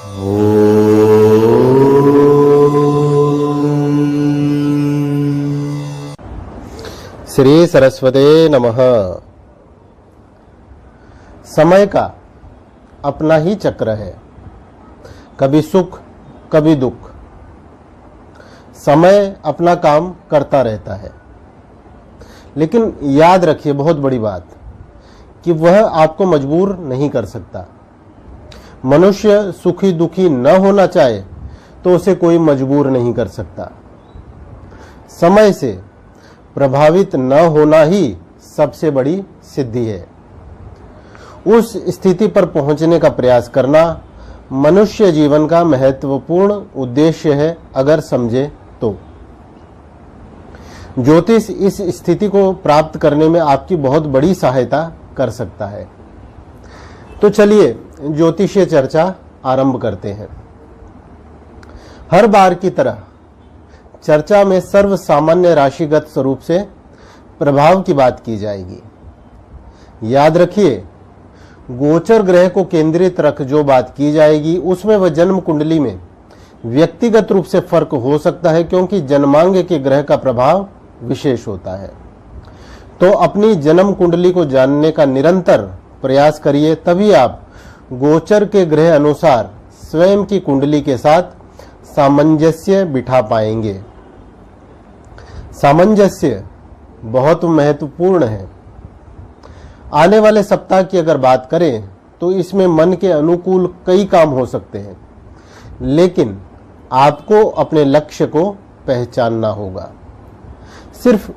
श्री सरस्वते नमः। समय का अपना ही चक्र है, कभी सुख कभी दुख। समय अपना काम करता रहता है, लेकिन याद रखिए बहुत बड़ी बात कि वह आपको मजबूर नहीं कर सकता। मनुष्य सुखी दुखी न होना चाहे तो उसे कोई मजबूर नहीं कर सकता। समय से प्रभावित न होना ही सबसे बड़ी सिद्धि है। उस स्थिति पर पहुंचने का प्रयास करना मनुष्य जीवन का महत्वपूर्ण उद्देश्य है, अगर समझे तो। ज्योतिष इस स्थिति को प्राप्त करने में आपकी बहुत बड़ी सहायता कर सकता है। तो चलिए ज्योतिषीय चर्चा आरंभ करते हैं। हर बार की तरह चर्चा में सर्व सामान्य राशिगत स्वरूप से प्रभाव की बात की जाएगी। याद रखिए, गोचर ग्रह को केंद्रित रख जो बात की जाएगी उसमें वह जन्म कुंडली में व्यक्तिगत रूप से फर्क हो सकता है, क्योंकि जन्मांग के ग्रह का प्रभाव विशेष होता है। तो अपनी जन्म कुंडली को जानने का निरंतर प्रयास करिए, तभी आप गोचर के ग्रह अनुसार स्वयं की कुंडली के साथ सामंजस्य बिठा पाएंगे। सामंजस्य बहुत महत्वपूर्ण है। आने वाले सप्ताह की अगर बात करें तो इसमें मन के अनुकूल कई काम हो सकते हैं, लेकिन आपको अपने लक्ष्य को पहचानना होगा। सिर्फ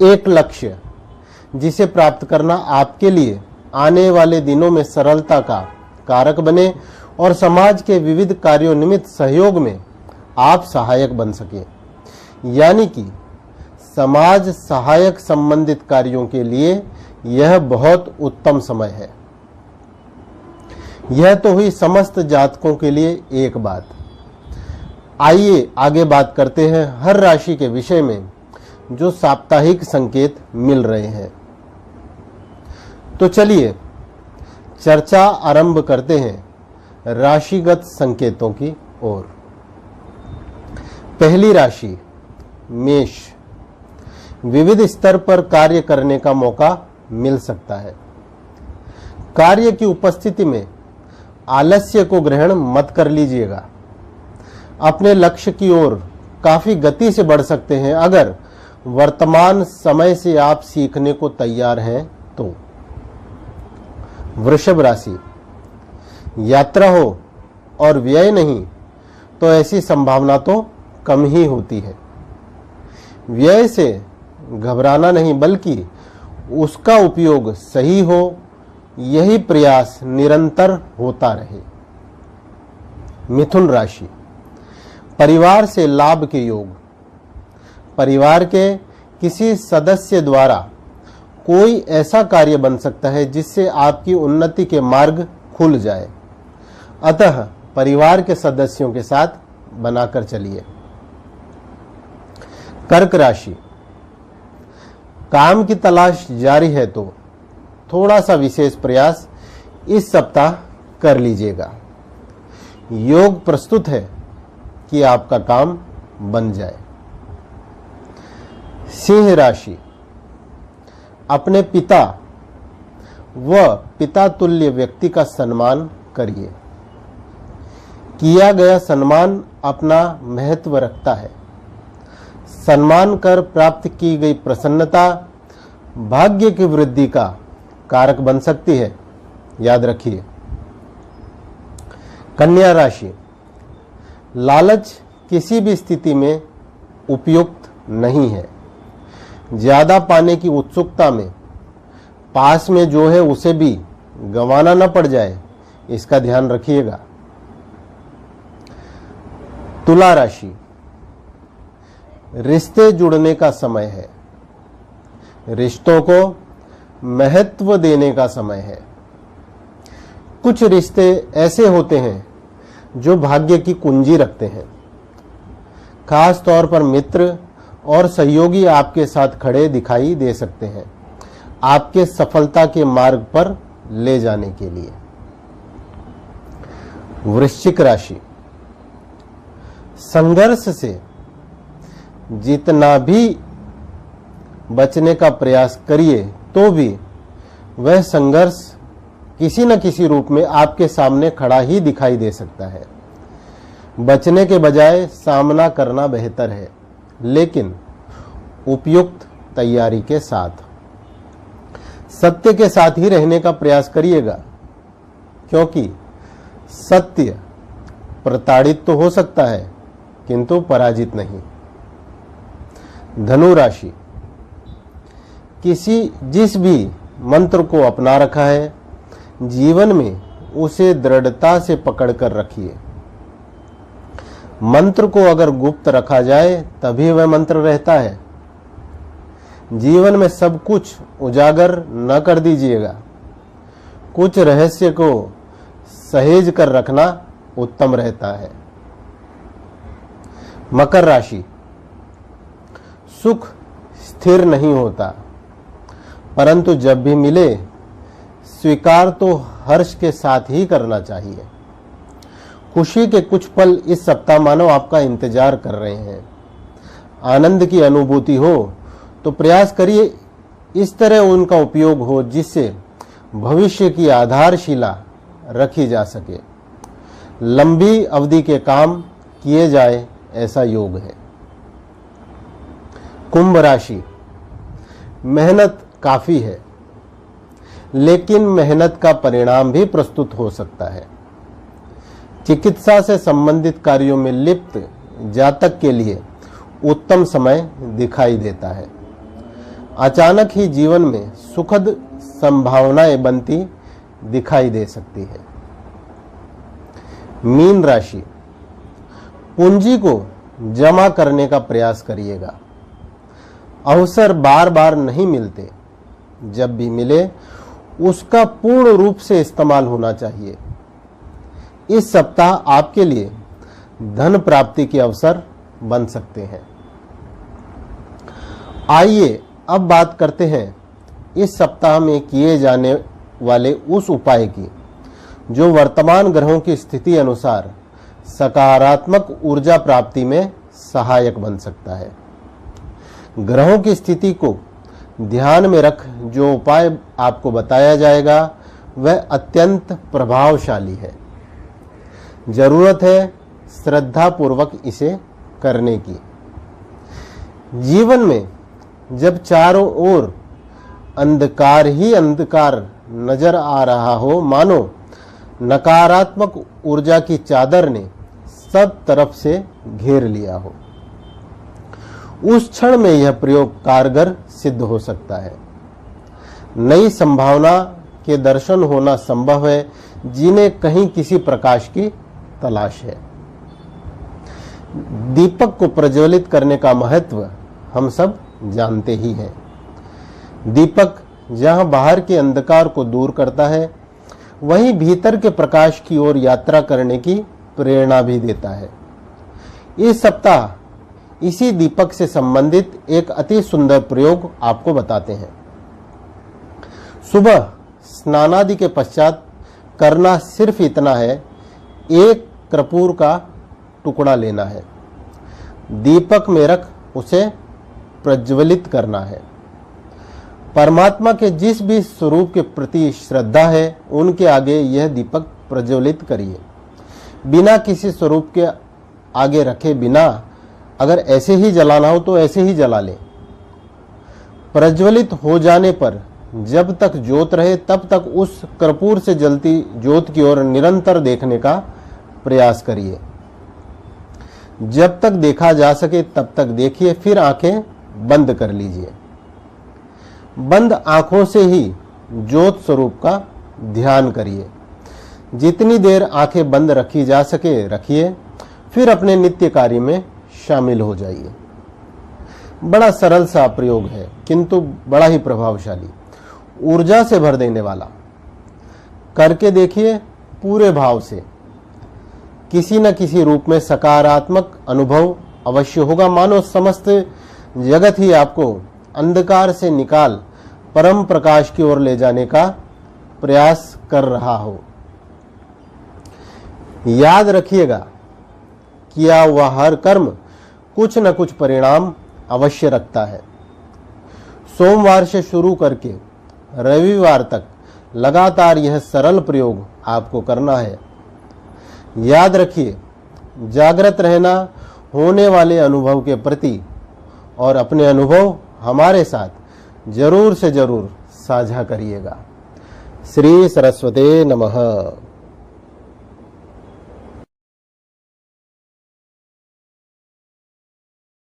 एक लक्ष्य जिसे प्राप्त करना आपके लिए आने वाले दिनों में सरलता का कारक बने और समाज के विविध कार्यों निमित्त सहयोग में आप सहायक बन सके। यानी कि समाज सहायक संबंधित कार्यों के लिए यह बहुत उत्तम समय है। यह तो हुई समस्त जातकों के लिए एक बात। आइए आगे बात करते हैं हर राशि के विषय में जो साप्ताहिक संकेत मिल रहे हैं। तो चलिए चर्चा आरंभ करते हैं राशिगत संकेतों की ओर। पहली राशि मेष। विविध स्तर पर कार्य करने का मौका मिल सकता है। कार्य की उपस्थिति में आलस्य को ग्रहण मत कर लीजिएगा। अपने लक्ष्य की ओर काफी गति से बढ़ सकते हैं अगर वर्तमान समय से आप सीखने को तैयार हैं तो। वृषभ राशि। यात्रा हो और व्यय नहीं तो ऐसी संभावना तो कम ही होती है। व्यय से घबराना नहीं, बल्कि उसका उपयोग सही हो, यही प्रयास निरंतर होता रहे। मिथुन राशि। परिवार से लाभ के योग। परिवार के किसी सदस्य द्वारा कोई ऐसा कार्य बन सकता है जिससे आपकी उन्नति के मार्ग खुल जाए, अतः परिवार के सदस्यों के साथ बनाकर चलिए। कर्क राशि। काम की तलाश जारी है तो थोड़ा सा विशेष प्रयास इस सप्ताह कर लीजिएगा। योग प्रस्तुत है कि आपका काम बन जाए। सिंह राशि। अपने पिता व पिता तुल्य व्यक्ति का सम्मान करिए। किया गया सम्मान अपना महत्व रखता है। सम्मान कर प्राप्त की गई प्रसन्नता भाग्य की वृद्धि का कारक बन सकती है, याद रखिए। कन्या राशि। लालच किसी भी स्थिति में उपयुक्त नहीं है। ज्यादा पाने की उत्सुकता में पास में जो है उसे भी गंवाना न पड़ जाए, इसका ध्यान रखिएगा। तुला राशि। रिश्ते जुड़ने का समय है। रिश्तों को महत्व देने का समय है। कुछ रिश्ते ऐसे होते हैं जो भाग्य की कुंजी रखते हैं। खास तौर पर मित्र और सहयोगी आपके साथ खड़े दिखाई दे सकते हैं, आपके सफलता के मार्ग पर ले जाने के लिए। वृश्चिक राशि, संघर्ष से जितना भी बचने का प्रयास करिए तो भी वह संघर्ष किसी न किसी रूप में आपके सामने खड़ा ही दिखाई दे सकता है। बचने के बजाय सामना करना बेहतर है, लेकिन उपयुक्त तैयारी के साथ। सत्य के साथ ही रहने का प्रयास करिएगा, क्योंकि सत्य प्रताड़ित तो हो सकता है किंतु पराजित नहीं। धनु राशि, जिस भी मंत्र को अपना रखा है, जीवन में उसे दृढ़ता से पकड़ कर रखिए। मंत्र को अगर गुप्त रखा जाए तभी वह मंत्र रहता है। जीवन में सब कुछ उजागर न कर दीजिएगा, कुछ रहस्य को सहेज कर रखना उत्तम रहता है। मकर राशि, सुख स्थिर नहीं होता, परंतु जब भी मिले स्वीकार तो हर्ष के साथ ही करना चाहिए। खुशी के कुछ पल इस सप्ताह मानो आपका इंतजार कर रहे हैं। आनंद की अनुभूति हो तो प्रयास करिए इस तरह उनका उपयोग हो जिससे भविष्य की आधारशिला रखी जा सके। लंबी अवधि के काम किए जाए ऐसा योग है। कुंभ राशि, मेहनत काफी है, लेकिन मेहनत का परिणाम भी प्रस्तुत हो सकता है। चिकित्सा से संबंधित कार्यों में लिप्त जातक के लिए उत्तम समय दिखाई देता है। अचानक ही जीवन में सुखद संभावनाएं बनती दिखाई दे सकती है। मीन राशि, पूंजी को जमा करने का प्रयास करिएगा। अवसर बार बार नहीं मिलते, जब भी मिले उसका पूर्ण रूप से इस्तेमाल होना चाहिए। इस सप्ताह आपके लिए धन प्राप्ति के अवसर बन सकते हैं। आइए अब बात करते हैं इस सप्ताह में किए जाने वाले उस उपाय की जो वर्तमान ग्रहों की स्थिति अनुसार सकारात्मक ऊर्जा प्राप्ति में सहायक बन सकता है। ग्रहों की स्थिति को ध्यान में रख जो उपाय आपको बताया जाएगा वह अत्यंत प्रभावशाली है। जरूरत है श्रद्धा पूर्वक इसे करने की। जीवन में जब चारों ओर अंधकार ही अंधकार नजर आ रहा हो, मानो नकारात्मक ऊर्जा की चादर ने सब तरफ से घेर लिया हो, उस क्षण में यह प्रयोग कारगर सिद्ध हो सकता है। नई संभावना के दर्शन होना संभव है जिन्हें कहीं किसी प्रकाश की तलाश है। दीपक को प्रज्वलित करने का महत्व हम सब जानते ही हैं। दीपक जहां बाहर के अंधकार को दूर करता है, वहीं भीतर के प्रकाश की ओर यात्रा करने की प्रेरणा भी देता है। इस सप्ताह इसी दीपक से संबंधित एक अति सुंदर प्रयोग आपको बताते हैं। सुबह स्नानादि के पश्चात करना सिर्फ इतना है, एक कर्पूर का टुकड़ा लेना है, दीपक में रख उसे प्रज्वलित करना है। परमात्मा के जिस भी स्वरूप के प्रति श्रद्धा है उनके आगे यह दीपक प्रज्वलित करिए। बिना किसी स्वरूप के आगे रखे बिना अगर ऐसे ही जलाना हो तो ऐसे ही जला लें। प्रज्वलित हो जाने पर जब तक ज्योत रहे तब तक उस कर्पूर से जलती ज्योत की ओर निरंतर देखने का प्रयास करिए। जब तक देखा जा सके तब तक देखिए, फिर आंखें बंद कर लीजिए। बंद आंखों से ही ज्योत स्वरूप का ध्यान करिए। जितनी देर आंखें बंद रखी जा सके रखिए, फिर अपने नित्य कार्य में शामिल हो जाइए। बड़ा सरल सा प्रयोग है किंतु बड़ा ही प्रभावशाली, ऊर्जा से भर देने वाला। करके देखिए पूरे भाव से, किसी न किसी रूप में सकारात्मक अनुभव अवश्य होगा। मानो समस्त जगत ही आपको अंधकार से निकाल परम प्रकाश की ओर ले जाने का प्रयास कर रहा हो। याद रखिएगा, किया हुआ हर कर्म कुछ न कुछ परिणाम अवश्य रखता है। सोमवार से शुरू करके रविवार तक लगातार यह सरल प्रयोग आपको करना है। याद रखिए, जागृत रहना होने वाले अनुभव के प्रति, और अपने अनुभव हमारे साथ जरूर से जरूर साझा करिएगा। श्री सरस्वते नमः।